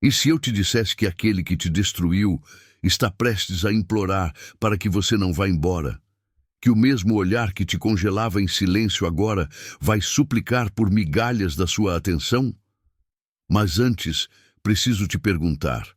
E se eu te dissesse que aquele que te destruiu está prestes a implorar para que você não vá embora? Que o mesmo olhar que te congelava em silêncio agora vai suplicar por migalhas da sua atenção? Mas antes, preciso te perguntar: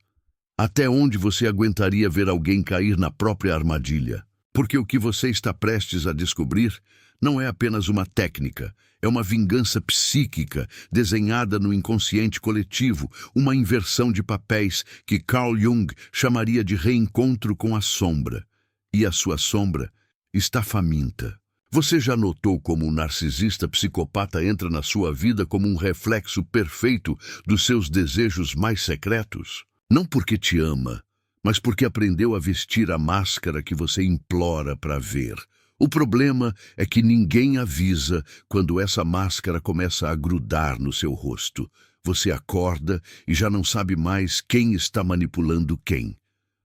até onde você aguentaria ver alguém cair na própria armadilha? Porque o que você está prestes a descobrir não é apenas uma técnica, é uma vingança psíquica desenhada no inconsciente coletivo, uma inversão de papéis que Carl Jung chamaria de reencontro com a sombra. E a sua sombra está faminta. Você já notou como um narcisista psicopata entra na sua vida como um reflexo perfeito dos seus desejos mais secretos? Não porque te ama, mas porque aprendeu a vestir a máscara que você implora para ver. O problema é que ninguém avisa quando essa máscara começa a grudar no seu rosto. Você acorda e já não sabe mais quem está manipulando quem.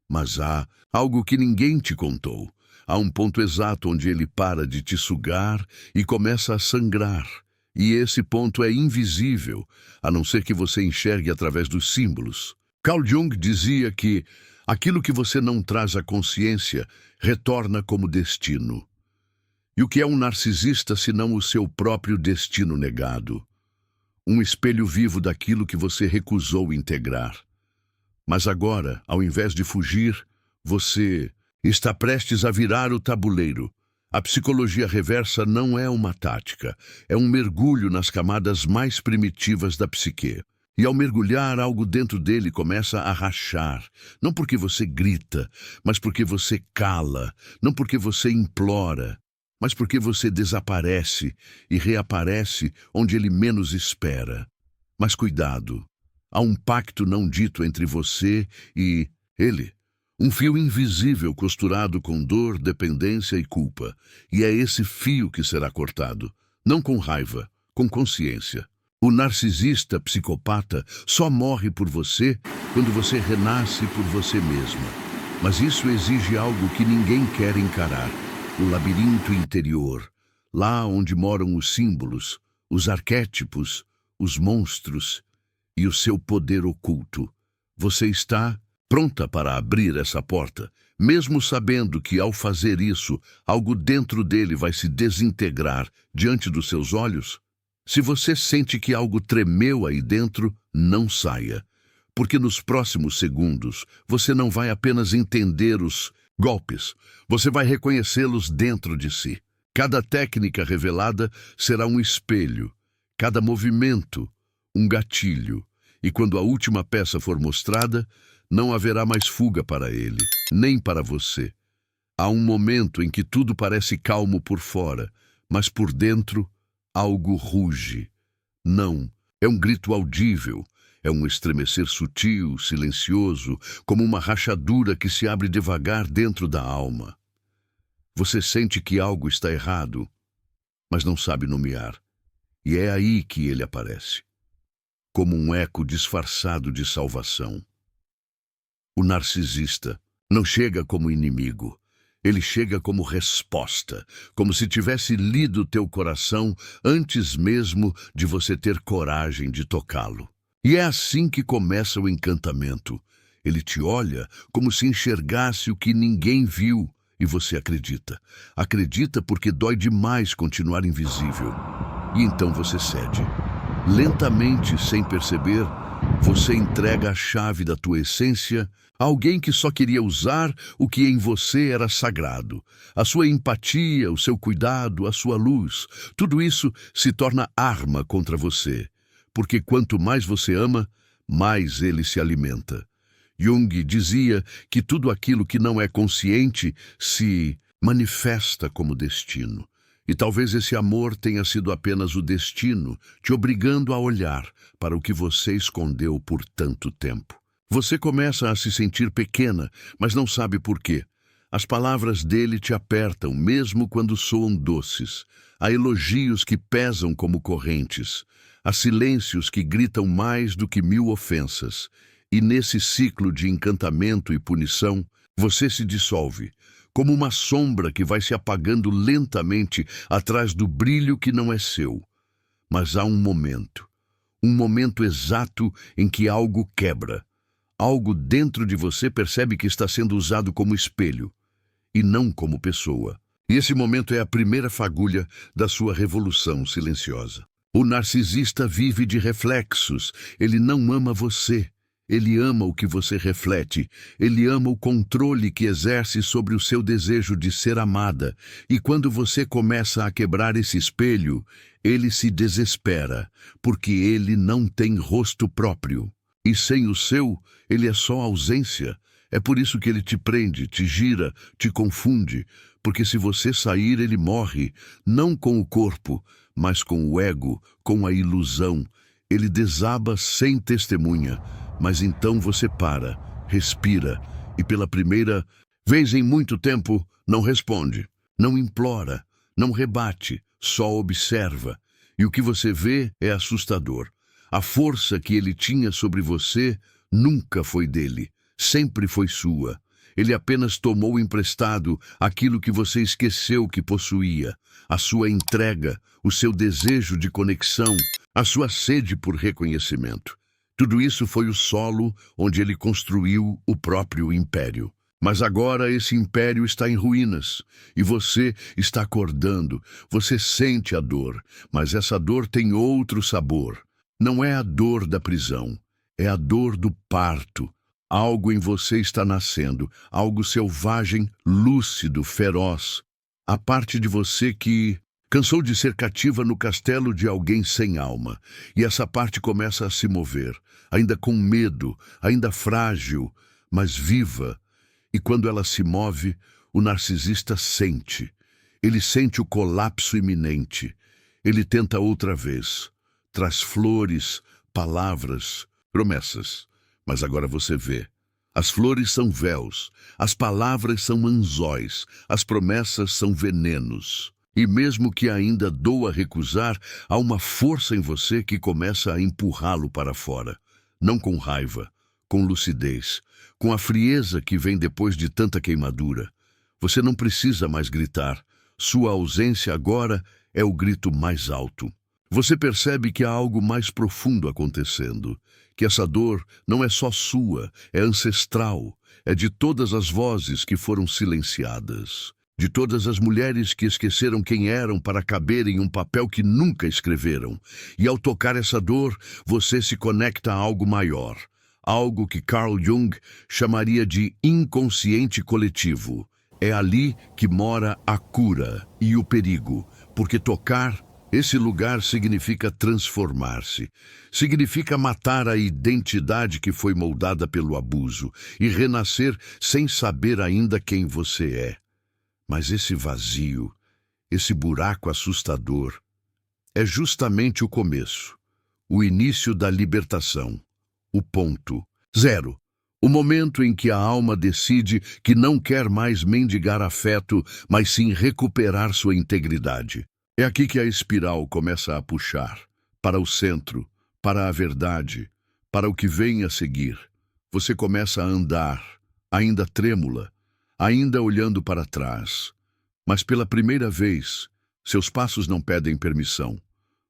Mas há algo que ninguém te contou. Há um ponto exato onde ele para de te sugar e começa a sangrar. E esse ponto é invisível, a não ser que você enxergue através dos símbolos. Carl Jung dizia que aquilo que você não traz à consciência retorna como destino. E o que é um narcisista senão o seu próprio destino negado? Um espelho vivo daquilo que você recusou integrar. Mas agora, ao invés de fugir, você está prestes a virar o tabuleiro. A psicologia reversa não é uma tática, é um mergulho nas camadas mais primitivas da psique. E ao mergulhar, algo dentro dele começa a rachar. Não porque você grita, mas porque você cala. Não porque você implora, mas porque você desaparece e reaparece onde ele menos espera. Mas cuidado, há um pacto não dito entre você e ele. Um fio invisível costurado com dor, dependência e culpa. E é esse fio que será cortado. Não com raiva, com consciência. O narcisista psicopata só morre por você quando você renasce por você mesma. Mas isso exige algo que ninguém quer encarar: o labirinto interior, lá onde moram os símbolos, os arquétipos, os monstros e o seu poder oculto. Você está pronta para abrir essa porta, mesmo sabendo que ao fazer isso, algo dentro dele vai se desintegrar diante dos seus olhos? Se você sente que algo tremeu aí dentro, não saia, porque nos próximos segundos você não vai apenas entender os golpes, você vai reconhecê-los dentro de si. Cada técnica revelada será um espelho, cada movimento, um gatilho, e quando a última peça for mostrada, não haverá mais fuga para ele, nem para você. Há um momento em que tudo parece calmo por fora, mas por dentro algo ruge. Não, é um grito audível, é um estremecer sutil, silencioso, como uma rachadura que se abre devagar dentro da alma. Você sente que algo está errado, mas não sabe nomear. E é aí que ele aparece, como um eco disfarçado de salvação. O narcisista não chega como inimigo. Ele chega como resposta, como se tivesse lido teu coração antes mesmo de você ter coragem de tocá-lo. E é assim que começa o encantamento. Ele te olha como se enxergasse o que ninguém viu e você acredita. Acredita porque dói demais continuar invisível. E então você cede. Lentamente, sem perceber, você entrega a chave da tua essência a alguém que só queria usar o que em você era sagrado. A sua empatia, o seu cuidado, a sua luz, tudo isso se torna arma contra você. Porque quanto mais você ama, mais ele se alimenta. Jung dizia que tudo aquilo que não é consciente se manifesta como destino. E talvez esse amor tenha sido apenas o destino, te obrigando a olhar para o que você escondeu por tanto tempo. Você começa a se sentir pequena, mas não sabe por quê. As palavras dele te apertam, mesmo quando soam doces. Há elogios que pesam como correntes. Há silêncios que gritam mais do que 1000 ofensas. E nesse ciclo de encantamento e punição, você se dissolve, como uma sombra que vai se apagando lentamente atrás do brilho que não é seu. Mas há um momento exato em que algo quebra. Algo dentro de você percebe que está sendo usado como espelho e não como pessoa. E esse momento é a primeira fagulha da sua revolução silenciosa. O narcisista vive de reflexos. Ele não ama você. Ele ama o que você reflete. Ele ama o controle que exerce sobre o seu desejo de ser amada. E quando você começa a quebrar esse espelho, ele se desespera, porque ele não tem rosto próprio. E sem o seu, ele é só ausência. É por isso que ele te prende, te gira, te confunde. Porque se você sair, ele morre, não com o corpo, mas com o ego, com a ilusão. Ele desaba sem testemunha. Mas então você para, respira e pela primeira vez em muito tempo não responde, não implora, não rebate, só observa. E o que você vê é assustador. A força que ele tinha sobre você nunca foi dele, sempre foi sua. Ele apenas tomou emprestado aquilo que você esqueceu que possuía, a sua entrega, o seu desejo de conexão, a sua sede por reconhecimento. Tudo isso foi o solo onde ele construiu o próprio império. Mas agora esse império está em ruínas e você está acordando. Você sente a dor, mas essa dor tem outro sabor. Não é a dor da prisão, é a dor do parto. Algo em você está nascendo, algo selvagem, lúcido, feroz. A parte de você que cansou de ser cativa no castelo de alguém sem alma. E essa parte começa a se mover, ainda com medo, ainda frágil, mas viva. E quando ela se move, o narcisista sente. Ele sente o colapso iminente. Ele tenta outra vez. Traz flores, palavras, promessas. Mas agora você vê. As flores são véus, as palavras são anzóis, as promessas são venenos. E mesmo que ainda doa recusar, há uma força em você que começa a empurrá-lo para fora. Não com raiva, com lucidez, com a frieza que vem depois de tanta queimadura. Você não precisa mais gritar. Sua ausência agora é o grito mais alto. Você percebe que há algo mais profundo acontecendo, que essa dor não é só sua, é ancestral, é de todas as vozes que foram silenciadas. De todas as mulheres que esqueceram quem eram para caber em um papel que nunca escreveram. E ao tocar essa dor, você se conecta a algo maior. Algo que Carl Jung chamaria de inconsciente coletivo. É ali que mora a cura e o perigo. Porque tocar esse lugar significa transformar-se. Significa matar a identidade que foi moldada pelo abuso e renascer sem saber ainda quem você é. Mas esse vazio, esse buraco assustador, é justamente o começo, o início da libertação, o ponto zero, o momento em que a alma decide que não quer mais mendigar afeto, mas sim recuperar sua integridade. É aqui que a espiral começa a puxar, para o centro, para a verdade, para o que vem a seguir. Você começa a andar, ainda trêmula, ainda olhando para trás. Mas pela primeira vez, seus passos não pedem permissão.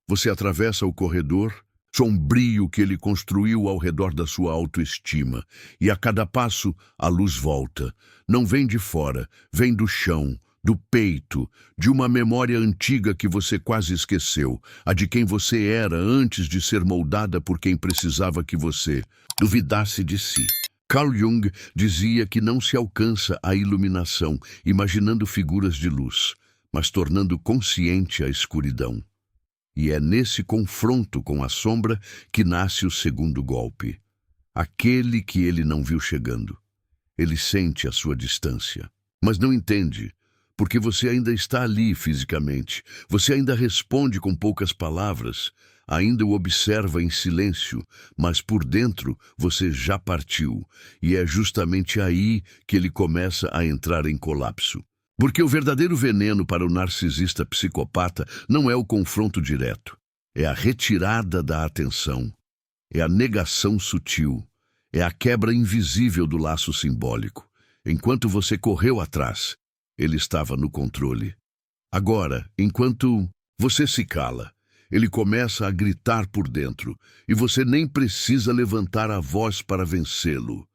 Você atravessa o corredor sombrio que ele construiu ao redor da sua autoestima, e a cada passo a luz volta. Não vem de fora, vem do chão, do peito, de uma memória antiga que você quase esqueceu, a de quem você era antes de ser moldada por quem precisava que você duvidasse de si. Carl Jung dizia que não se alcança a iluminação imaginando figuras de luz, mas tornando consciente a escuridão. E é nesse confronto com a sombra que nasce o segundo golpe. Aquele que ele não viu chegando. Ele sente a sua distância, mas não entende, porque você ainda está ali fisicamente. Você ainda responde com poucas palavras, ainda o observa em silêncio, mas por dentro você já partiu, e é justamente aí que ele começa a entrar em colapso. Porque o verdadeiro veneno para o narcisista psicopata não é o confronto direto, é a retirada da atenção, é a negação sutil, é a quebra invisível do laço simbólico. Enquanto você correu atrás, ele estava no controle. Agora, enquanto você se cala, ele começa a gritar por dentro, e você nem precisa levantar a voz para vencê-lo.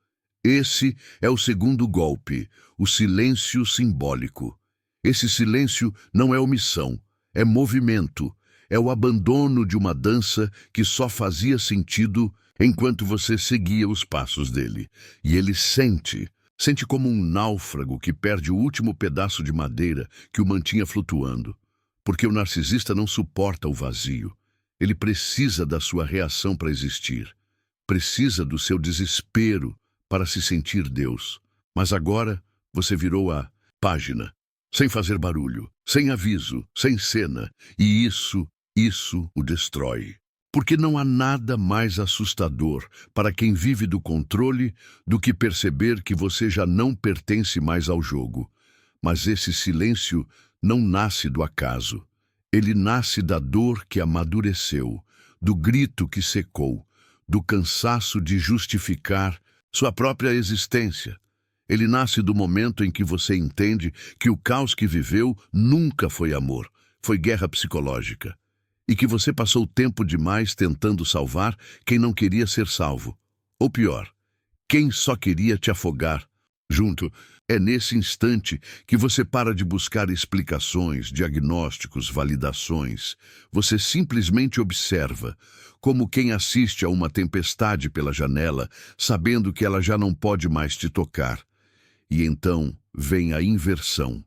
Esse é o segundo golpe, o silêncio simbólico. Esse silêncio não é omissão, é movimento, é o abandono de uma dança que só fazia sentido enquanto você seguia os passos dele. E ele sente como um náufrago que perde o último pedaço de madeira que o mantinha flutuando. Porque o narcisista não suporta o vazio. Ele precisa da sua reação para existir. Precisa do seu desespero para se sentir Deus. Mas agora você virou a página, sem fazer barulho, sem aviso, sem cena. E isso o destrói. Porque não há nada mais assustador para quem vive do controle do que perceber que você já não pertence mais ao jogo. Mas esse silêncio não nasce do acaso. Ele nasce da dor que amadureceu, do grito que secou, do cansaço de justificar sua própria existência. Ele nasce do momento em que você entende que o caos que viveu nunca foi amor, foi guerra psicológica. E que você passou tempo demais tentando salvar quem não queria ser salvo. Ou pior, quem só queria te afogar. Junto, é nesse instante que você para de buscar explicações, diagnósticos, validações. Você simplesmente observa, como quem assiste a uma tempestade pela janela, sabendo que ela já não pode mais te tocar. E então vem a inversão.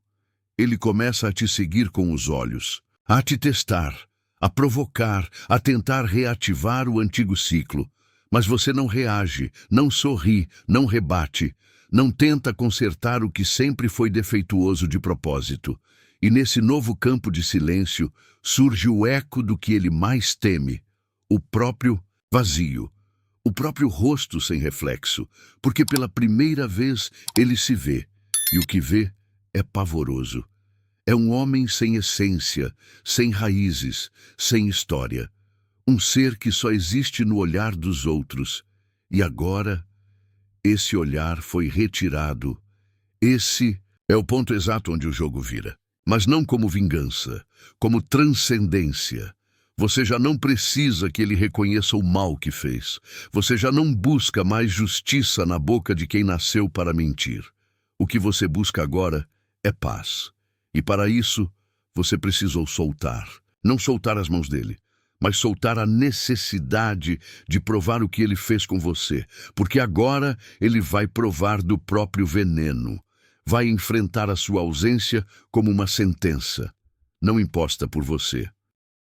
Ele começa a te seguir com os olhos, a te testar, a provocar, a tentar reativar o antigo ciclo. Mas você não reage, não sorri, não rebate, não tenta consertar o que sempre foi defeituoso de propósito. E nesse novo campo de silêncio surge o eco do que ele mais teme, o próprio vazio, o próprio rosto sem reflexo, porque pela primeira vez ele se vê, e o que vê é pavoroso. É um homem sem essência, sem raízes, sem história. Um ser que só existe no olhar dos outros. E agora, esse olhar foi retirado. Esse é o ponto exato onde o jogo vira. Mas não como vingança, como transcendência. Você já não precisa que ele reconheça o mal que fez. Você já não busca mais justiça na boca de quem nasceu para mentir. O que você busca agora é paz. E para isso, você precisou soltar. Não soltar as mãos dele, mas soltar a necessidade de provar o que ele fez com você. Porque agora ele vai provar do próprio veneno. Vai enfrentar a sua ausência como uma sentença, não imposta por você,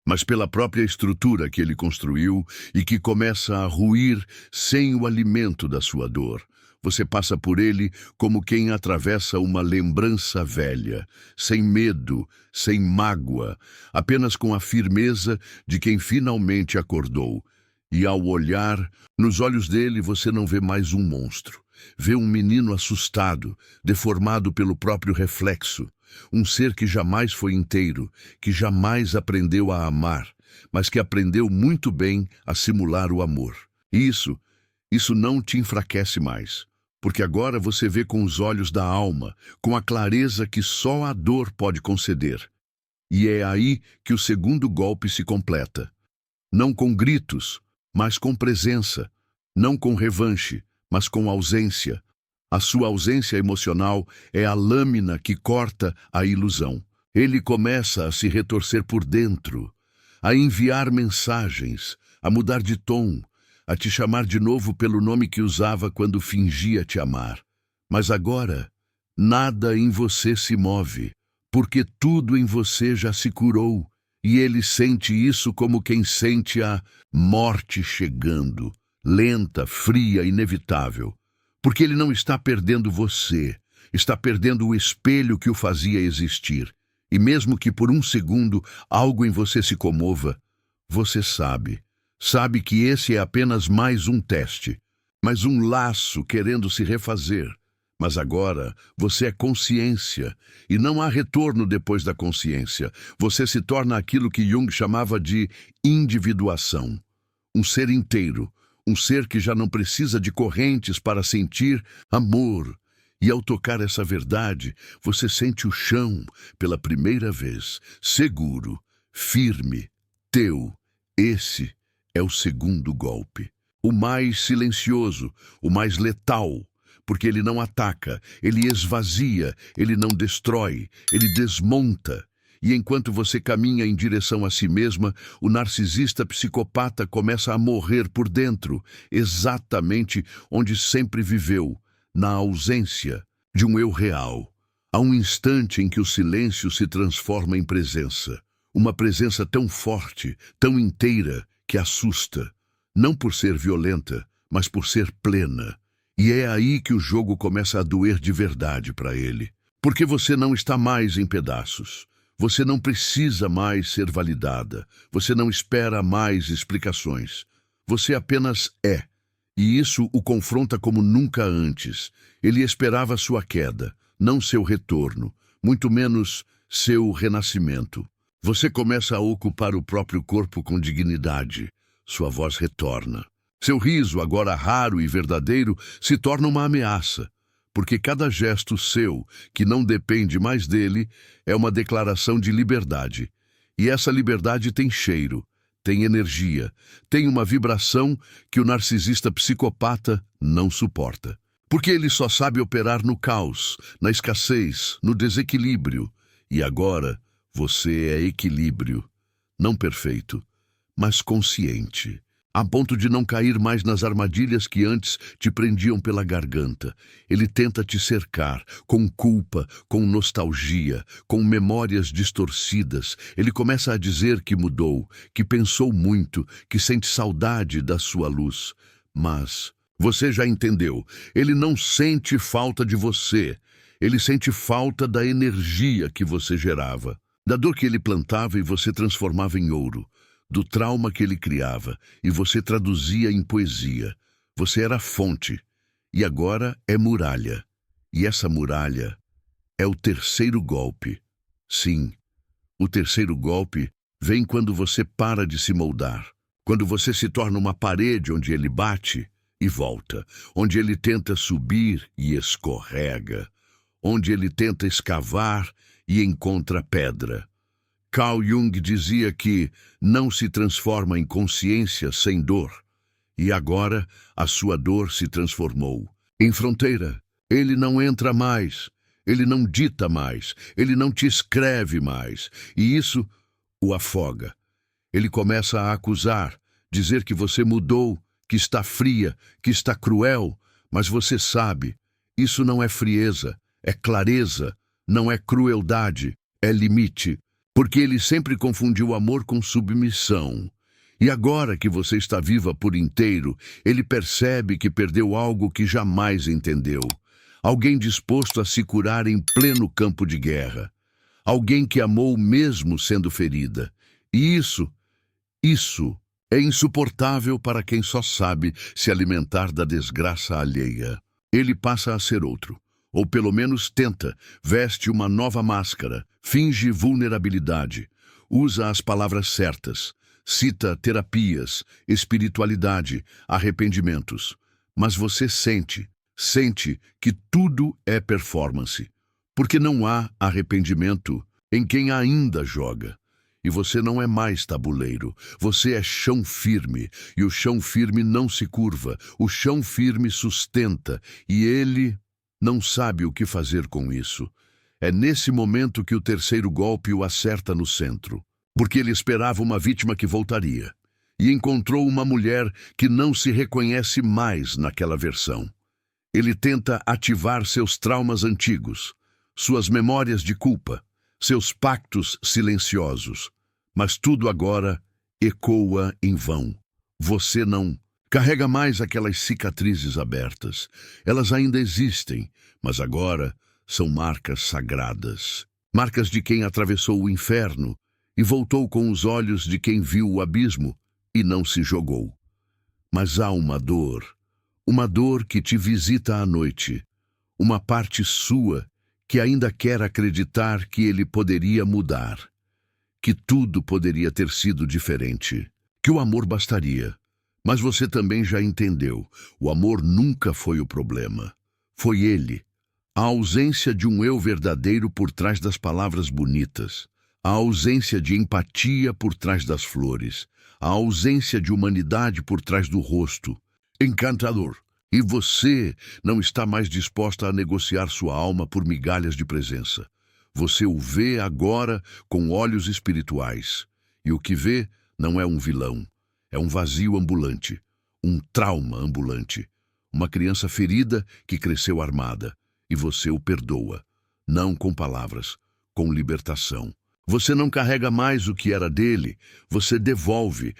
mas pela própria estrutura que ele construiu e que começa a ruir sem o alimento da sua dor. Você passa por ele como quem atravessa uma lembrança velha, sem medo, sem mágoa, apenas com a firmeza de quem finalmente acordou. E ao olhar, nos olhos dele você não vê mais um monstro. Vê um menino assustado, deformado pelo próprio reflexo. Um ser que jamais foi inteiro, que jamais aprendeu a amar, mas que aprendeu muito bem a simular o amor. E isso não te enfraquece mais. Porque agora você vê com os olhos da alma, com a clareza que só a dor pode conceder. E é aí que o segundo golpe se completa. Não com gritos, mas com presença. Não com revanche, mas com ausência. A sua ausência emocional é a lâmina que corta a ilusão. Ele começa a se retorcer por dentro, a enviar mensagens, a mudar de tom, a te chamar de novo pelo nome que usava quando fingia te amar. Mas agora, nada em você se move, porque tudo em você já se curou, e ele sente isso como quem sente a morte chegando, lenta, fria, inevitável. Porque ele não está perdendo você, está perdendo o espelho que o fazia existir. E mesmo que por um segundo algo em você se comova, você sabe que esse é apenas mais um teste, mais um laço querendo se refazer. Mas agora você é consciência, e não há retorno depois da consciência. Você se torna aquilo que Jung chamava de individuação. Um ser inteiro, um ser que já não precisa de correntes para sentir amor. E ao tocar essa verdade, você sente o chão pela primeira vez, seguro, firme, teu. Esse é o segundo golpe. O mais silencioso, o mais letal, porque ele não ataca, ele esvazia, ele não destrói, ele desmonta. E enquanto você caminha em direção a si mesma, o narcisista psicopata começa a morrer por dentro, exatamente onde sempre viveu, na ausência de um eu real. Há um instante em que o silêncio se transforma em presença. Uma presença tão forte, tão inteira, que assusta. Não por ser violenta, mas por ser plena. E é aí que o jogo começa a doer de verdade para ele. Porque você não está mais em pedaços. Você não precisa mais ser validada. Você não espera mais explicações. Você apenas é. E isso o confronta como nunca antes. Ele esperava sua queda, não seu retorno, muito menos seu renascimento. Você começa a ocupar o próprio corpo com dignidade. Sua voz retorna. Seu riso, agora raro e verdadeiro, se torna uma ameaça, porque cada gesto seu, que não depende mais dele, é uma declaração de liberdade. E essa liberdade tem cheiro, tem energia, tem uma vibração que o narcisista psicopata não suporta. Porque ele só sabe operar no caos, na escassez, no desequilíbrio. E agora você é equilíbrio, não perfeito, mas consciente, a ponto de não cair mais nas armadilhas que antes te prendiam pela garganta. Ele tenta te cercar, com culpa, com nostalgia, com memórias distorcidas. Ele começa a dizer que mudou, que pensou muito, que sente saudade da sua luz. Mas você já entendeu, ele não sente falta de você. Ele sente falta da energia que você gerava, da dor que ele plantava e você transformava em ouro, do trauma que ele criava e você traduzia em poesia. Você era fonte e agora é muralha. E essa muralha é o terceiro golpe. Sim, o terceiro golpe vem quando você para de se moldar, quando você se torna uma parede onde ele bate e volta, onde ele tenta subir e escorrega, onde ele tenta escavar e encontra pedra. Carl Jung dizia que não se transforma em consciência sem dor. E agora a sua dor se transformou em fronteira. Ele não entra mais, ele não dita mais, ele não te escreve mais. E isso o afoga. Ele começa a acusar, dizer que você mudou, que está fria, que está cruel. Mas você sabe, isso não é frieza, é clareza, não é crueldade, é limite. Porque ele sempre confundiu amor com submissão. E agora que você está viva por inteiro, ele percebe que perdeu algo que jamais entendeu. Alguém disposto a se curar em pleno campo de guerra. Alguém que amou mesmo sendo ferida. E isso é insuportável para quem só sabe se alimentar da desgraça alheia. Ele passa a ser outro. Ou pelo menos tenta, veste uma nova máscara, finge vulnerabilidade, usa as palavras certas, cita terapias, espiritualidade, arrependimentos. Mas você sente que tudo é performance, porque não há arrependimento em quem ainda joga. E você não é mais tabuleiro, você é chão firme, e o chão firme não se curva, o chão firme sustenta, e ele não sabe o que fazer com isso. É nesse momento que o terceiro golpe o acerta no centro, porque ele esperava uma vítima que voltaria, e encontrou uma mulher que não se reconhece mais naquela versão. Ele tenta ativar seus traumas antigos, suas memórias de culpa, seus pactos silenciosos, mas tudo agora ecoa em vão. Você não carrega mais aquelas cicatrizes abertas. Elas ainda existem, mas agora são marcas sagradas. Marcas de quem atravessou o inferno e voltou com os olhos de quem viu o abismo e não se jogou. Mas há uma dor que te visita à noite, uma parte sua que ainda quer acreditar que ele poderia mudar, que tudo poderia ter sido diferente, que o amor bastaria. Mas você também já entendeu, o amor nunca foi o problema. Foi ele, a ausência de um eu verdadeiro por trás das palavras bonitas, a ausência de empatia por trás das flores, a ausência de humanidade por trás do rosto. Encantador. E você não está mais disposta a negociar sua alma por migalhas de presença. Você o vê agora com olhos espirituais. E o que vê não é um vilão, é um vazio ambulante, um trauma ambulante, uma criança ferida que cresceu armada. E você o perdoa, não com palavras, com libertação. Você não carrega mais o que era dele, você devolve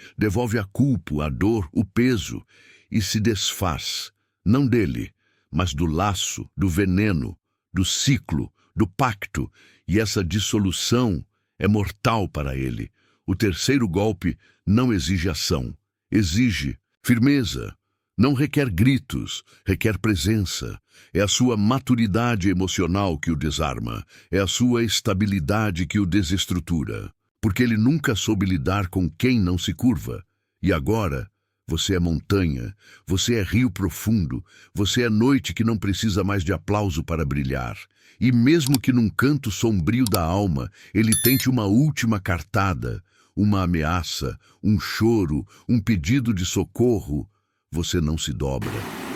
a culpa, a dor, o peso, e se desfaz, não dele, mas do laço, do veneno, do ciclo, do pacto, e essa dissolução é mortal para ele. O terceiro golpe não exige ação, exige firmeza. Não requer gritos, requer presença. É a sua maturidade emocional que o desarma, é a sua estabilidade que o desestrutura, porque ele nunca soube lidar com quem não se curva. E agora, você é montanha, você é rio profundo, você é noite que não precisa mais de aplauso para brilhar. E mesmo que num canto sombrio da alma ele tente uma última cartada, uma ameaça, um choro, um pedido de socorro, você não se dobra,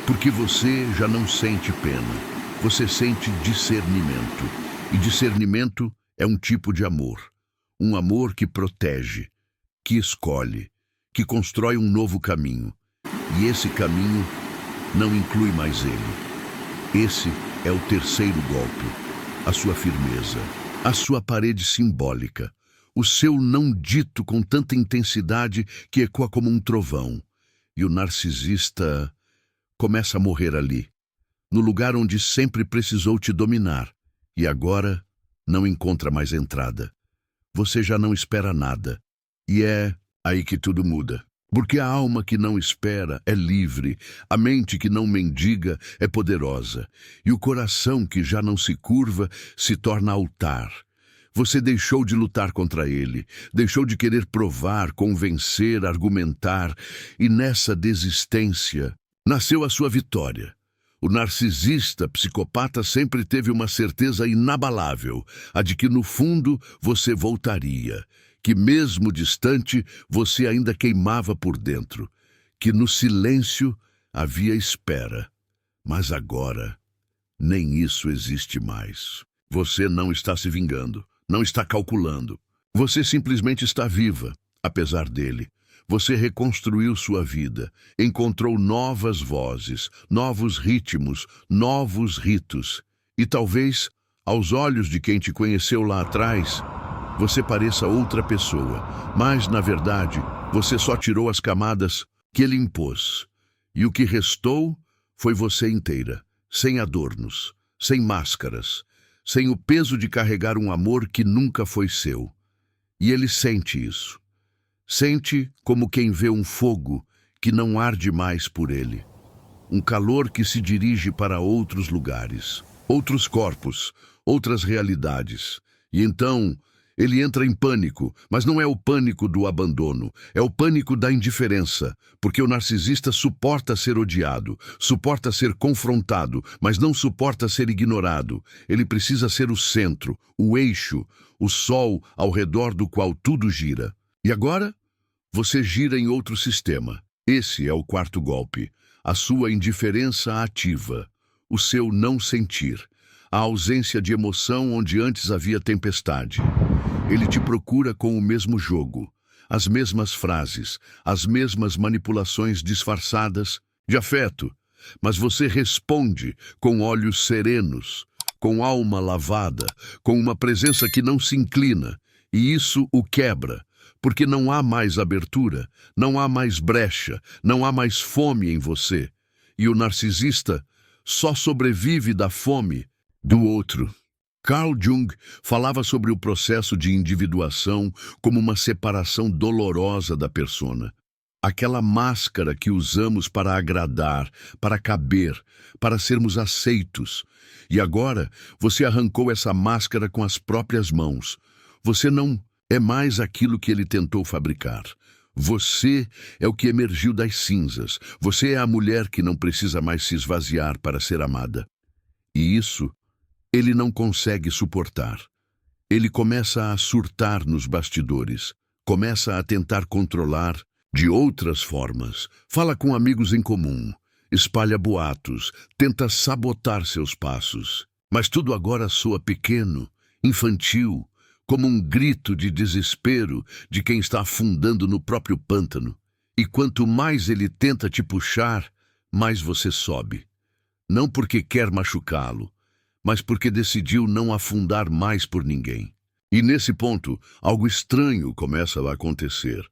porque você já não sente pena, você sente discernimento. E discernimento é um tipo de amor, um amor que protege, que escolhe, que constrói um novo caminho. E esse caminho não inclui mais ele. Esse é o terceiro golpe, a sua firmeza, a sua parede simbólica, o seu não dito com tanta intensidade que ecoa como um trovão. E o narcisista começa a morrer ali, no lugar onde sempre precisou te dominar, e agora não encontra mais entrada. Você já não espera nada, e é aí que tudo muda. Porque a alma que não espera é livre, a mente que não mendiga é poderosa, e o coração que já não se curva se torna altar. Você deixou de lutar contra ele, deixou de querer provar, convencer, argumentar, e nessa desistência nasceu a sua vitória. O narcisista psicopata sempre teve uma certeza inabalável, a de que no fundo você voltaria, que mesmo distante você ainda queimava por dentro, que no silêncio havia espera. Mas agora, nem isso existe mais. Você não está se vingando. Não está calculando. Você simplesmente está viva, apesar dele. Você reconstruiu sua vida, encontrou novas vozes, novos ritmos, novos ritos. E talvez, aos olhos de quem te conheceu lá atrás, você pareça outra pessoa. Mas, na verdade, você só tirou as camadas que ele impôs. E o que restou foi você inteira, sem adornos, sem máscaras, sem o peso de carregar um amor que nunca foi seu. E ele sente isso. Sente como quem vê um fogo que não arde mais por ele. Um calor que se dirige para outros lugares, outros corpos, outras realidades. E então ele entra em pânico, mas não é o pânico do abandono, é o pânico da indiferença, porque o narcisista suporta ser odiado, suporta ser confrontado, mas não suporta ser ignorado. Ele precisa ser o centro, o eixo, o sol ao redor do qual tudo gira. E agora, você gira em outro sistema. Esse é o quarto golpe, a sua indiferença ativa, o seu não sentir, a ausência de emoção onde antes havia tempestade. Ele te procura com o mesmo jogo, as mesmas frases, as mesmas manipulações disfarçadas de afeto, mas você responde com olhos serenos, com alma lavada, com uma presença que não se inclina, e isso o quebra, porque não há mais abertura, não há mais brecha, não há mais fome em você, e o narcisista só sobrevive da fome do outro. Carl Jung falava sobre o processo de individuação como uma separação dolorosa da persona. Aquela máscara que usamos para agradar, para caber, para sermos aceitos. E agora você arrancou essa máscara com as próprias mãos. Você não é mais aquilo que ele tentou fabricar. Você é o que emergiu das cinzas. Você é a mulher que não precisa mais se esvaziar para ser amada. E isso ele não consegue suportar. Ele começa a surtar nos bastidores, começa a tentar controlar de outras formas, fala com amigos em comum, espalha boatos, tenta sabotar seus passos. Mas tudo agora soa pequeno, infantil, como um grito de desespero de quem está afundando no próprio pântano. E quanto mais ele tenta te puxar, mais você sobe. Não porque quer machucá-lo, mas porque decidiu não afundar mais por ninguém. E nesse ponto, algo estranho começa a acontecer.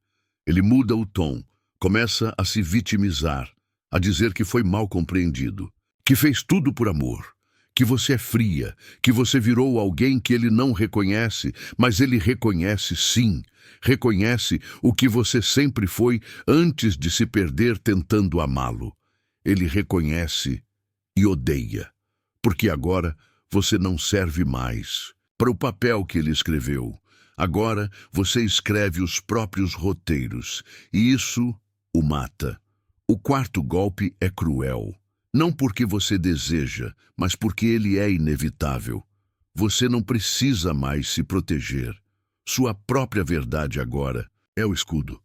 Ele muda o tom, começa a se vitimizar, a dizer que foi mal compreendido, que fez tudo por amor, que você é fria, que você virou alguém que ele não reconhece, mas ele reconhece sim, reconhece o que você sempre foi antes de se perder tentando amá-lo. Ele reconhece e odeia, porque agora você não serve mais para o papel que ele escreveu. Agora você escreve os próprios roteiros, e isso o mata. O quarto golpe é cruel. Não porque você deseja, mas porque ele é inevitável. Você não precisa mais se proteger. Sua própria verdade agora é o escudo.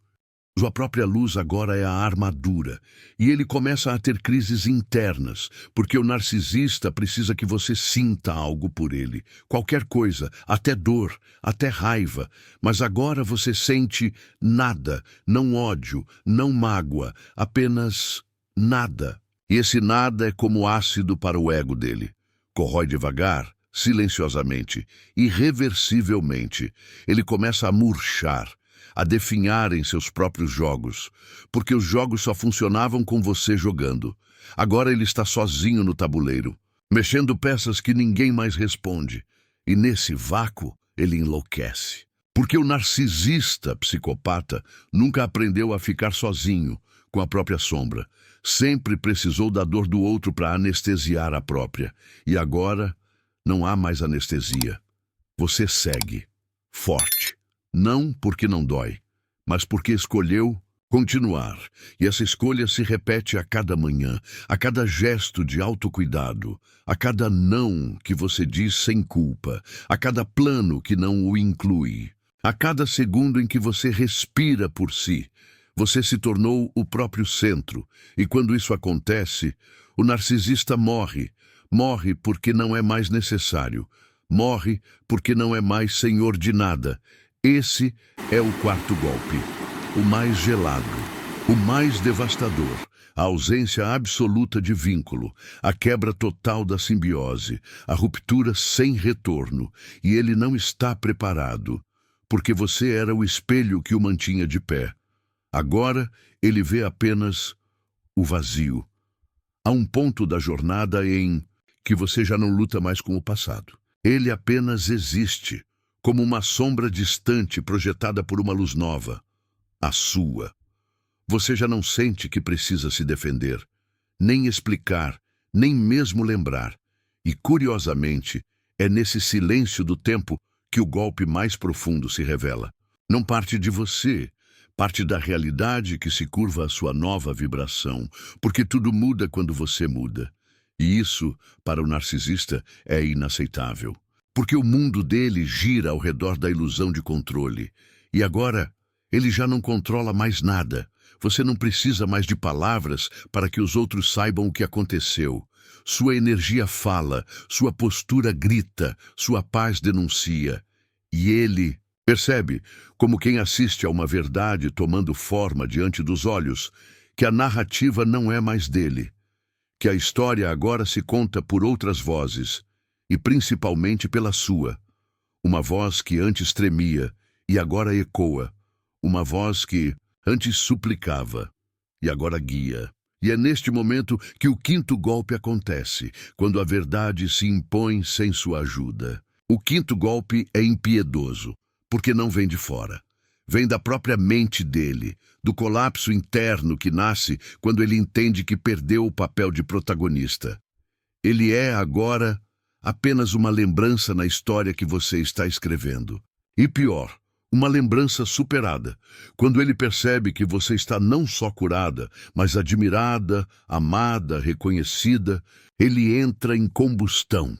Sua própria luz agora é a armadura. E ele começa a ter crises internas, porque o narcisista precisa que você sinta algo por ele. Qualquer coisa, até dor, até raiva. Mas agora você sente nada, não ódio, não mágoa, apenas nada. E esse nada é como ácido para o ego dele. Corrói devagar, silenciosamente, irreversivelmente. Ele começa a murchar, a definhar em seus próprios jogos, porque os jogos só funcionavam com você jogando. Agora ele está sozinho no tabuleiro, mexendo peças que ninguém mais responde. E nesse vácuo, ele enlouquece. Porque o narcisista psicopata nunca aprendeu a ficar sozinho com a própria sombra. Sempre precisou da dor do outro para anestesiar a própria. E agora, não há mais anestesia. Você segue, forte. Não porque não dói, mas porque escolheu continuar. E essa escolha se repete a cada manhã, a cada gesto de autocuidado, a cada não que você diz sem culpa, a cada plano que não o inclui, a cada segundo em que você respira por si. Você se tornou o próprio centro, e quando isso acontece, o narcisista morre. Morre porque não é mais necessário. Morre porque não é mais senhor de nada. Esse é o quarto golpe, o mais gelado, o mais devastador, a ausência absoluta de vínculo, a quebra total da simbiose, a ruptura sem retorno, e ele não está preparado, porque você era o espelho que o mantinha de pé. Agora ele vê apenas o vazio. Há um ponto da jornada em que você já não luta mais com o passado. Ele apenas existe, como uma sombra distante projetada por uma luz nova, a sua. Você já não sente que precisa se defender, nem explicar, nem mesmo lembrar. E, curiosamente, é nesse silêncio do tempo que o golpe mais profundo se revela. Não parte de você, parte da realidade que se curva à sua nova vibração, porque tudo muda quando você muda. E isso, para o narcisista, é inaceitável. Porque o mundo dele gira ao redor da ilusão de controle. E agora, ele já não controla mais nada. Você não precisa mais de palavras para que os outros saibam o que aconteceu. Sua energia fala, sua postura grita, sua paz denuncia. E ele percebe, como quem assiste a uma verdade tomando forma diante dos olhos, que a narrativa não é mais dele, que a história agora se conta por outras vozes, e principalmente pela sua. Uma voz que antes tremia e agora ecoa. Uma voz que antes suplicava e agora guia. E é neste momento que o quinto golpe acontece, quando a verdade se impõe sem sua ajuda. O quinto golpe é impiedoso, porque não vem de fora. Vem da própria mente dele, do colapso interno que nasce quando ele entende que perdeu o papel de protagonista. Ele é agora apenas uma lembrança na história que você está escrevendo. E pior, uma lembrança superada, quando ele percebe que você está não só curada, mas admirada, amada, reconhecida, ele entra em combustão,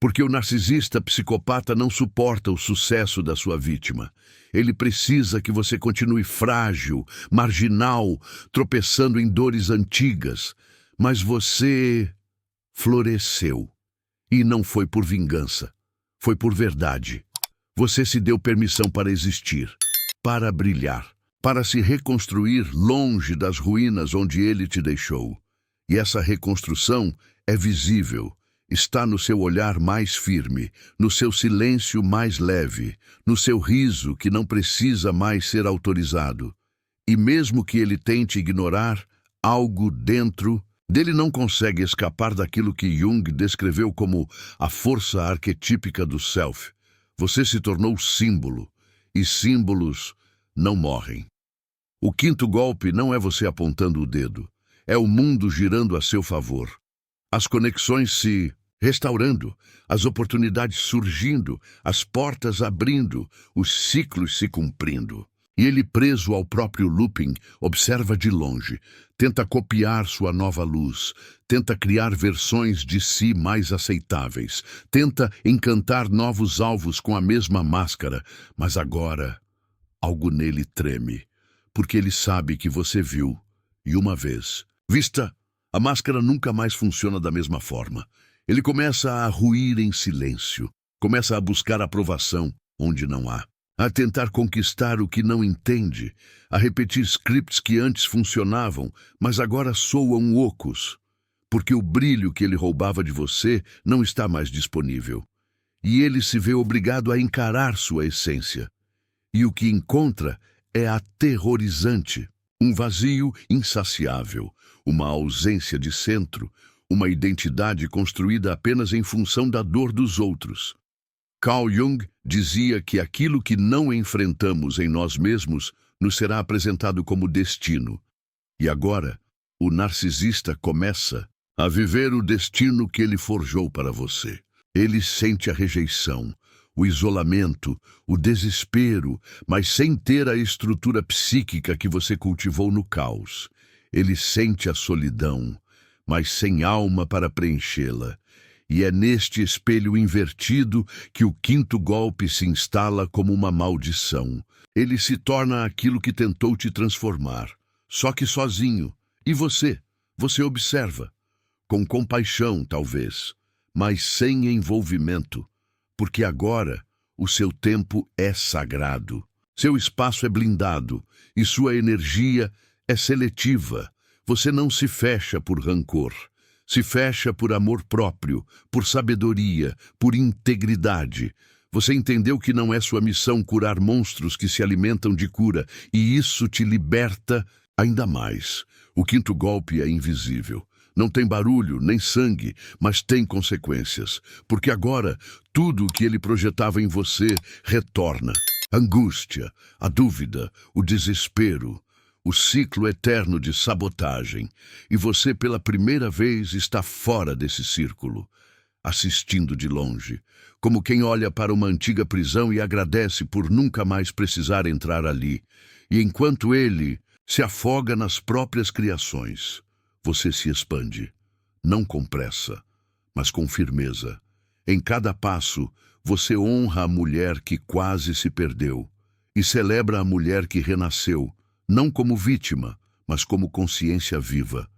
Porque o narcisista psicopata não suporta o sucesso da sua vítima. Ele precisa que você continue frágil, marginal, tropeçando em dores antigas. Mas você floresceu. E não foi por vingança. Foi por verdade. Você se deu permissão para existir, para brilhar, para se reconstruir longe das ruínas onde ele te deixou. E essa reconstrução é visível. Está no seu olhar mais firme, no seu silêncio mais leve, no seu riso que não precisa mais ser autorizado. E mesmo que ele tente ignorar, algo dentro dele não consegue escapar daquilo que Jung descreveu como a força arquetípica do self. Você se tornou símbolo, e símbolos não morrem. O quinto golpe não é você apontando o dedo, é o mundo girando a seu favor. As conexões se restaurando, as oportunidades surgindo, as portas abrindo, os ciclos se cumprindo. E ele, preso ao próprio looping, observa de longe, tenta copiar sua nova luz, tenta criar versões de si mais aceitáveis, tenta encantar novos alvos com a mesma máscara, mas agora algo nele treme, porque ele sabe que você viu, e uma vez vista, a máscara nunca mais funciona da mesma forma. Ele começa a ruir em silêncio, começa a buscar aprovação onde não há, a tentar conquistar o que não entende, a repetir scripts que antes funcionavam, mas agora soam ocos, porque o brilho que ele roubava de você não está mais disponível. E ele se vê obrigado a encarar sua essência. E o que encontra é aterrorizante, um vazio insaciável, uma ausência de centro, uma identidade construída apenas em função da dor dos outros. Carl Jung dizia que aquilo que não enfrentamos em nós mesmos nos será apresentado como destino. E agora, o narcisista começa a viver o destino que ele forjou para você. Ele sente a rejeição, o isolamento, o desespero, mas sem ter a estrutura psíquica que você cultivou no caos. Ele sente a solidão, mas sem alma para preenchê-la. E é neste espelho invertido que o quinto golpe se instala como uma maldição. Ele se torna aquilo que tentou te transformar, só que sozinho. E você observa, com compaixão talvez, mas sem envolvimento, porque agora o seu tempo é sagrado, seu espaço é blindado e sua energia é seletiva. Você não se fecha por rancor, se fecha por amor próprio, por sabedoria, por integridade. Você entendeu que não é sua missão curar monstros que se alimentam de cura, e isso te liberta ainda mais. O quinto golpe é invisível. Não tem barulho, nem sangue, mas tem consequências. Porque agora, tudo o que ele projetava em você retorna. A angústia, a dúvida, o desespero, o ciclo eterno de sabotagem. E você, pela primeira vez, está fora desse círculo, assistindo de longe, como quem olha para uma antiga prisão e agradece por nunca mais precisar entrar ali. E enquanto ele se afoga nas próprias criações, você se expande, não com pressa, mas com firmeza. Em cada passo, você honra a mulher que quase se perdeu e celebra a mulher que renasceu, não como vítima, mas como consciência viva.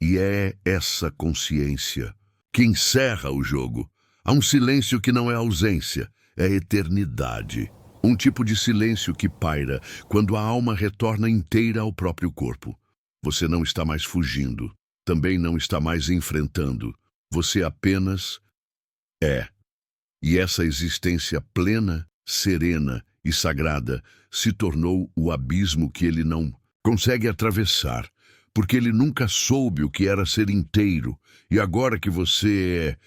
E é essa consciência que encerra o jogo. Há um silêncio que não é ausência, é eternidade. Um tipo de silêncio que paira quando a alma retorna inteira ao próprio corpo. Você não está mais fugindo, também não está mais enfrentando. Você apenas é. E essa existência plena, serena e sagrada se tornou o abismo que ele não consegue atravessar, porque ele nunca soube o que era ser inteiro. E agora que você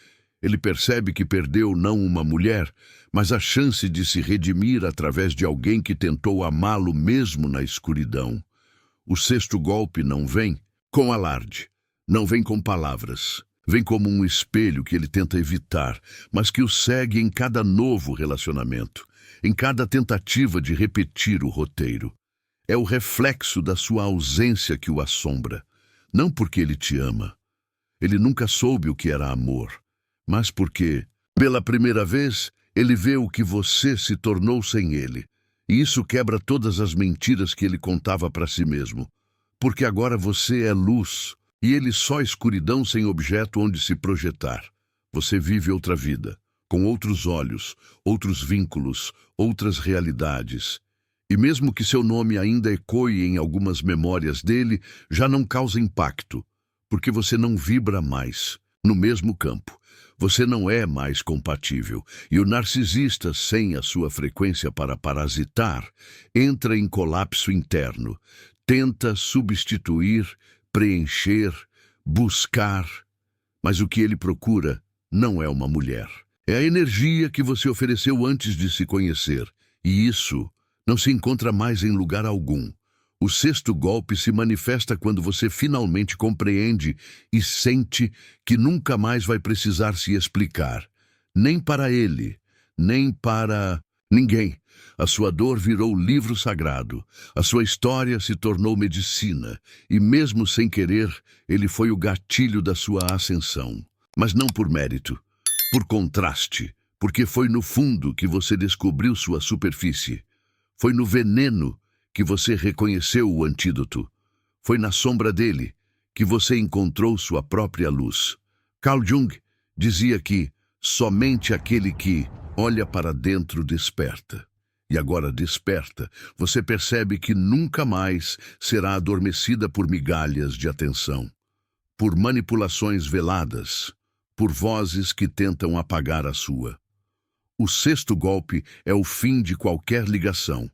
ele percebe que perdeu não uma mulher, mas a chance de se redimir através de alguém que tentou amá-lo mesmo na escuridão. O sexto golpe não vem com alarde, não vem com palavras. Vem como um espelho que ele tenta evitar, mas que o segue em cada novo relacionamento, em cada tentativa de repetir o roteiro. É o reflexo da sua ausência que o assombra, não porque ele te ama. Ele nunca soube o que era amor, mas porque Pela primeira vez, ele vê o que você se tornou sem ele. E isso quebra todas as mentiras que ele contava para si mesmo. Porque agora você é luz, e ele só escuridão sem objeto onde se projetar. Você vive outra vida, com outros olhos, outros vínculos, outras realidades. E mesmo que seu nome ainda ecoe em algumas memórias dele, já não causa impacto, porque você não vibra mais no mesmo campo. Você não é mais compatível, e o narcisista, sem a sua frequência para parasitar, entra em colapso interno, tenta substituir, preencher, buscar, mas o que ele procura não é uma mulher. É a energia que você ofereceu antes de se conhecer, e isso não se encontra mais em lugar algum. O sexto golpe se manifesta quando você finalmente compreende e sente que nunca mais vai precisar se explicar, nem para ele, nem para ninguém. A sua dor virou livro sagrado, a sua história se tornou medicina, e mesmo sem querer, ele foi o gatilho da sua ascensão. Mas não por mérito, por contraste, porque foi no fundo que você descobriu sua superfície. Foi no veneno que você reconheceu o antídoto. Foi na sombra dele que você encontrou sua própria luz. Carl Jung dizia que somente aquele que olha para dentro desperta. E agora desperta, você percebe que nunca mais será adormecida por migalhas de atenção, por manipulações veladas, por vozes que tentam apagar a sua. O sexto golpe é o fim de qualquer ligação,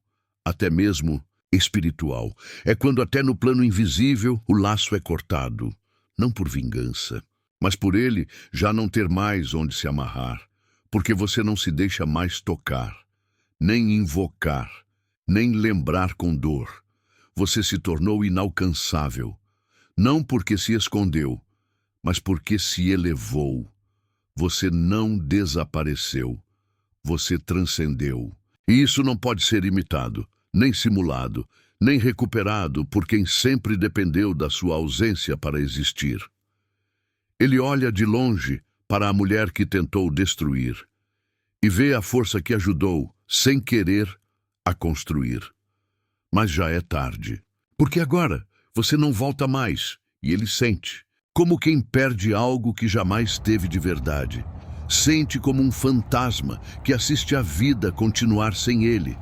até mesmo espiritual. É quando até no plano invisível o laço é cortado, não por vingança, mas por ele já não ter mais onde se amarrar, porque você não se deixa mais tocar, nem invocar, nem lembrar com dor. Você se tornou inalcançável, não porque se escondeu, mas porque se elevou. Você não desapareceu, você transcendeu. E isso não pode ser imitado, nem simulado, nem recuperado por quem sempre dependeu da sua ausência para existir. Ele olha de longe para a mulher que tentou destruir e vê a força que ajudou, sem querer, a construir. Mas já é tarde, porque agora você não volta mais, e ele sente, como quem perde algo que jamais teve de verdade. Sente como um fantasma que assiste a vida continuar sem ele.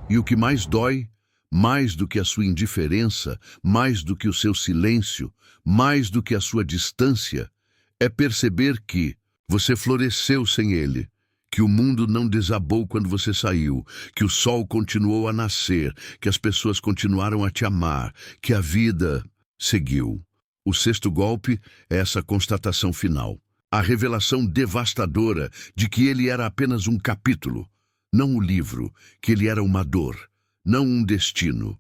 E o que mais dói, mais do que a sua indiferença, mais do que o seu silêncio, mais do que a sua distância, é perceber que você floresceu sem ele, que o mundo não desabou quando você saiu, que o sol continuou a nascer, que as pessoas continuaram a te amar, que a vida seguiu. O sexto golpe é essa constatação final, a revelação devastadora de que ele era apenas um capítulo, não o livro, que ele era uma dor, não um destino,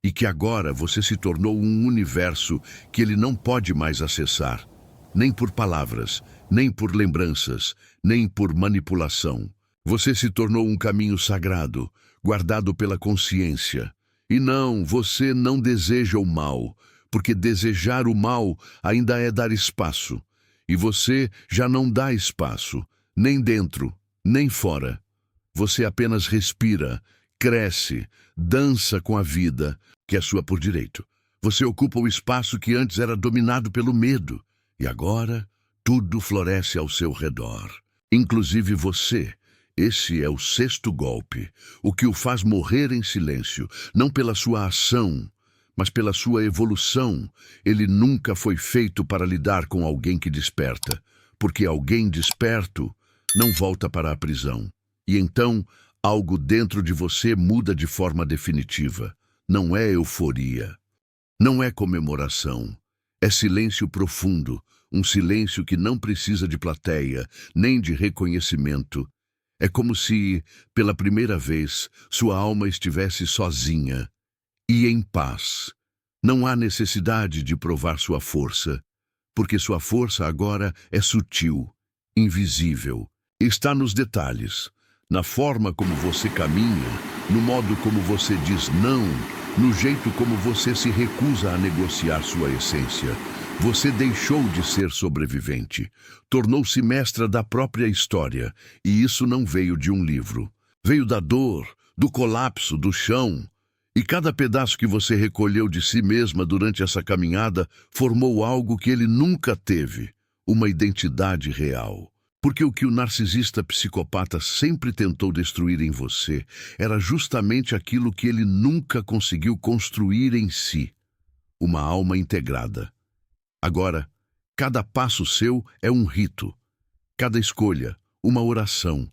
e que agora você se tornou um universo que ele não pode mais acessar, nem por palavras, nem por lembranças, nem por manipulação. Você se tornou um caminho sagrado, guardado pela consciência. E não, você não deseja o mal, porque desejar o mal ainda é dar espaço, e você já não dá espaço, nem dentro, nem fora. Você apenas respira, cresce, dança com a vida, que é sua por direito. Você ocupa o espaço que antes era dominado pelo medo, e agora tudo floresce ao seu redor, inclusive você. Esse é o sexto golpe, o que o faz morrer em silêncio, não pela sua ação, mas pela sua evolução. Ele nunca foi feito para lidar com alguém que desperta, porque alguém desperto não volta para a prisão. E então, algo dentro de você muda de forma definitiva. Não é euforia, não é comemoração, é silêncio profundo, um silêncio que não precisa de plateia, nem de reconhecimento. É como se, pela primeira vez, sua alma estivesse sozinha e em paz. Não há necessidade de provar sua força, porque sua força agora é sutil, invisível. Está nos detalhes, na forma como você caminha, no modo como você diz não, no jeito como você se recusa a negociar sua essência, Você deixou de ser sobrevivente, tornou-se mestra da própria história, e isso não veio de um livro. Veio da dor, do colapso, do chão. E cada pedaço que você recolheu de si mesma durante essa caminhada formou algo que ele nunca teve, uma identidade real. Porque o que o narcisista psicopata sempre tentou destruir em você era justamente aquilo que ele nunca conseguiu construir em si, uma alma integrada. Agora, cada passo seu é um rito, cada escolha, uma oração,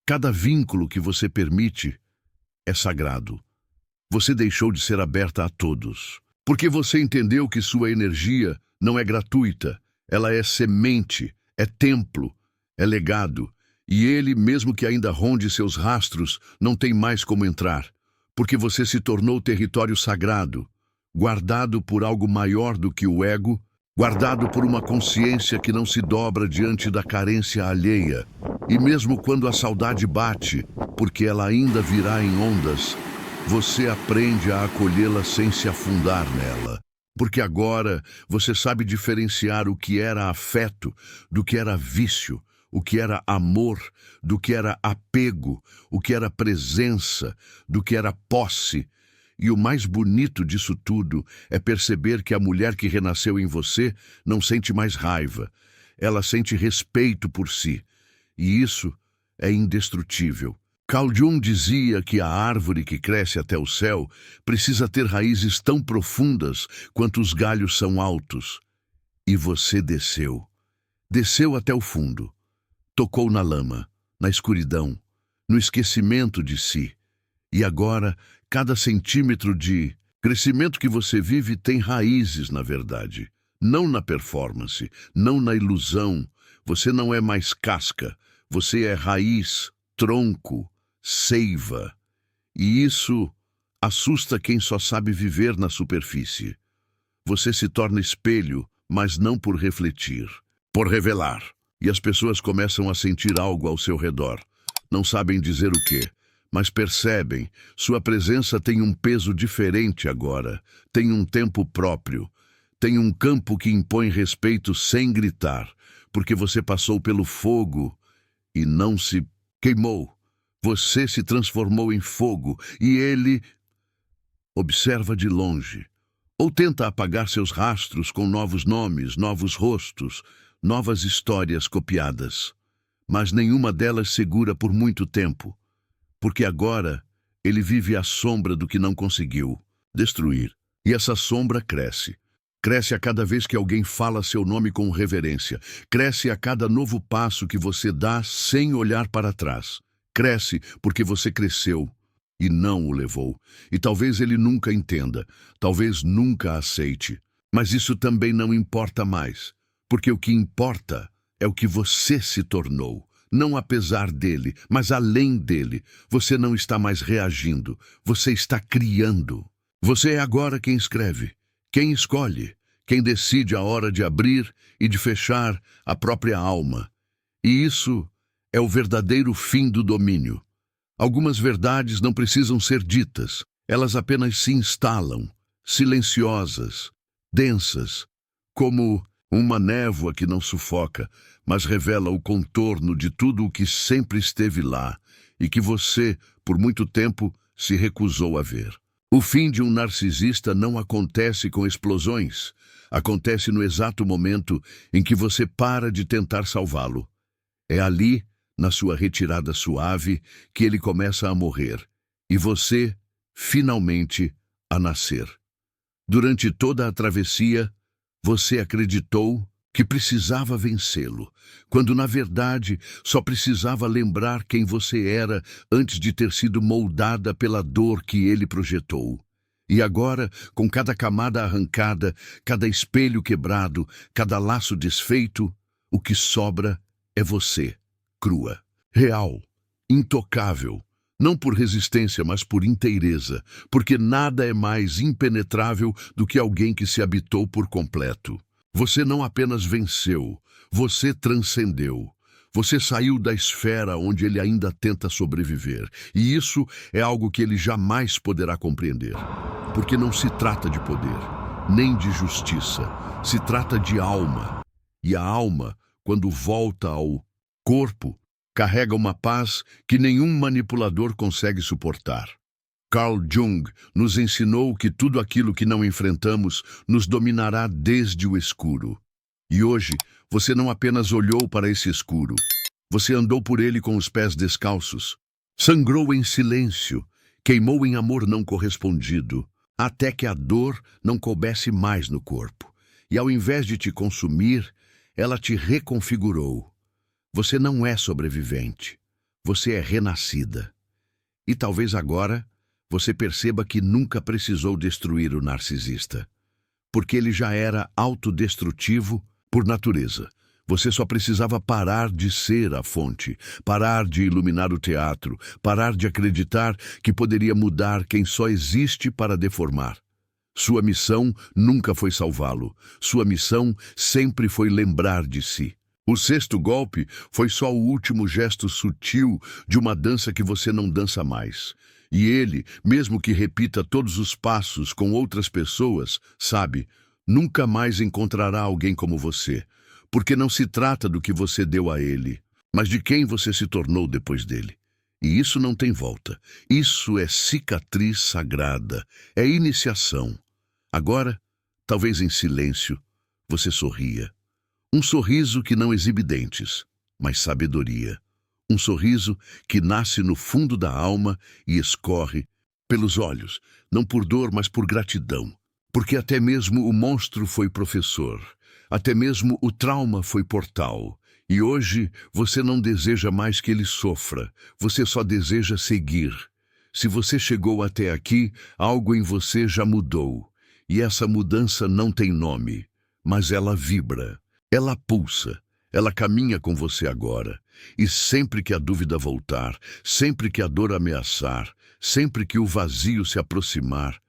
cada vínculo que você permite é sagrado. Você deixou de ser aberta a todos, porque você entendeu que sua energia não é gratuita, ela é semente, é templo, é legado, e ele, mesmo que ainda ronde seus rastros, não tem mais como entrar, porque você se tornou território sagrado, guardado por algo maior do que o ego, guardado por uma consciência que não se dobra diante da carência alheia, e mesmo quando a saudade bate, porque ela ainda virá em ondas, você aprende a acolhê-la sem se afundar nela. Porque agora você sabe diferenciar o que era afeto do que era vício, o que era amor do que era apego, o que era presença do que era posse. E o mais bonito disso tudo é perceber que a mulher que renasceu em você não sente mais raiva. Ela sente respeito por si. E isso é indestrutível. Carl Jung dizia que a árvore que cresce até o céu precisa ter raízes tão profundas quanto os galhos são altos. E você desceu. Desceu até o fundo. Tocou na lama, na escuridão, no esquecimento de si. E agora, cada centímetro de crescimento que você vive tem raízes, na verdade. Não na performance, não na ilusão. Você não é mais casca. Você é raiz, tronco, seiva. E isso assusta quem só sabe viver na superfície. Você se torna espelho, mas não por refletir, por revelar. E as pessoas começam a sentir algo ao seu redor. Não sabem dizer o quê, mas percebem. Sua presença tem um peso diferente agora. Tem um tempo próprio. Tem um campo que impõe respeito sem gritar, porque você passou pelo fogo e não se queimou. Você se transformou em fogo e ele observa de longe. Ou tenta apagar seus rastros com novos nomes, novos rostos, novas histórias copiadas. Mas nenhuma delas segura por muito tempo, porque agora ele vive à sombra do que não conseguiu destruir. E essa sombra cresce. Cresce a cada vez que alguém fala seu nome com reverência. Cresce a cada novo passo que você dá sem olhar para trás. Cresce porque você cresceu e não o levou. E talvez ele nunca entenda, talvez nunca aceite. Mas isso também não importa mais, porque o que importa é o que você se tornou. Não apesar dele, mas além dele. Você não está mais reagindo, você está criando. Você é agora quem escreve, quem escolhe, quem decide a hora de abrir e de fechar a própria alma. E isso é o verdadeiro fim do domínio. Algumas verdades não precisam ser ditas, elas apenas se instalam, silenciosas, densas, como uma névoa que não sufoca, mas revela o contorno de tudo o que sempre esteve lá e que você, por muito tempo, se recusou a ver. O fim de um narcisista não acontece com explosões, acontece no exato momento em que você para de tentar salvá-lo. É ali, na sua retirada suave, que ele começa a morrer, e você, finalmente, a nascer. Durante toda a travessia, você acreditou que precisava vencê-lo, quando na verdade só precisava lembrar quem você era antes de ter sido moldada pela dor que ele projetou. E agora, com cada camada arrancada, cada espelho quebrado, cada laço desfeito, o que sobra é você, crua, real, intocável, não por resistência, mas por inteireza, porque nada é mais impenetrável do que alguém que se habitou por completo. Você não apenas venceu, você transcendeu. Você saiu da esfera onde ele ainda tenta sobreviver. E isso é algo que ele jamais poderá compreender. Porque não se trata de poder. nem de justiça. Se trata de alma. E a alma, quando volta ao corpo, carrega uma paz que nenhum manipulador consegue suportar. Carl Jung nos ensinou que tudo aquilo que não enfrentamos nos dominará desde o escuro. E hoje, você não apenas olhou para esse escuro, você andou por ele com os pés descalços, sangrou em silêncio, queimou em amor não correspondido, até que a dor não coubesse mais no corpo. E ao invés de te consumir, ela te reconfigurou. Você não é sobrevivente, você é renascida. E talvez agora você perceba que nunca precisou destruir o narcisista, porque ele já era autodestrutivo por natureza. Você só precisava parar de ser a fonte, parar de iluminar o teatro, parar de acreditar que poderia mudar quem só existe para deformar. Sua missão nunca foi salvá-lo. Sua missão sempre foi lembrar de si. O sexto golpe foi só o último gesto sutil de uma dança que você não dança mais. E ele, mesmo que repita todos os passos com outras pessoas, sabe, nunca mais encontrará alguém como você. Porque não se trata do que você deu a ele, mas de quem você se tornou depois dele. E isso não tem volta. Isso é cicatriz sagrada, é iniciação. Agora, talvez em silêncio, você sorria. Um sorriso que não exibe dentes, mas sabedoria. Um sorriso que nasce no fundo da alma e escorre pelos olhos, não por dor, mas por gratidão. Porque até mesmo o monstro foi professor. Até mesmo o trauma foi portal. E hoje você não deseja mais que ele sofra. Você só deseja seguir. Se você chegou até aqui, algo em você já mudou. E essa mudança não tem nome, mas ela vibra. Ela pulsa. Ela caminha com você agora. E sempre que a dúvida voltar, sempre que a dor ameaçar, sempre que o vazio se aproximar,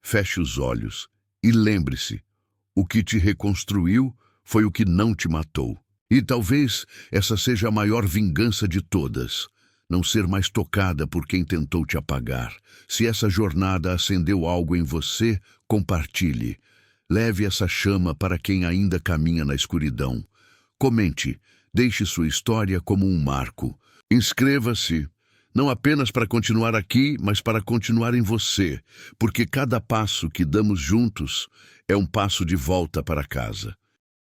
feche os olhos e lembre-se. O que te reconstruiu foi o que não te matou. E talvez essa seja a maior vingança de todas. Não ser mais tocada por quem tentou te apagar. Se essa jornada acendeu algo em você, compartilhe. Leve essa chama para quem ainda caminha na escuridão. Comente, deixe sua história como um marco. Inscreva-se. Não apenas para continuar aqui, mas para continuar em você, porque cada passo que damos juntos é um passo de volta para casa.